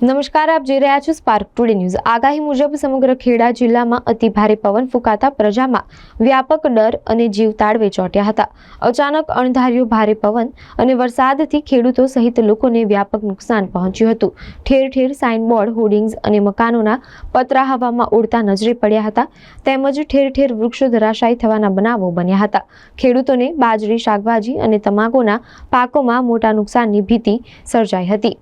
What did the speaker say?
નમસ્કાર, આપ જોઈ રહ્યા છો સ્પાર્ક ટુડે ન્યૂઝ। આગાહી મુજબ સમગ્ર ખેડા જિલ્લામાં અતિ ભારે પવન ફૂંકાતા પ્રજામાં વ્યાપક ડર અને જીવ તાળવે ચોંટ્યા હતા। અચાનક અણધાર્યો ભારે પવન અને વરસાદથી ખેડૂતો સહિત લોકોને વ્યાપક નુકસાન પહોંચ્યું હતું। ઠેર ઠેર સાઇનબોર્ડ, હોર્ડિંગ્સ અને મકાનોના પતરા હવામાં ઉડતા નજરે પડ્યા હતા, તેમજ ઠેર ઠેર વૃક્ષો ધરાશાયી થવાના બનાવો બન્યા હતા। ખેડૂતોને બાજરી, શાકભાજી અને તમાકુના પાકોમાં મોટા નુકસાનની ભીતિ સર્જાઈ હતી।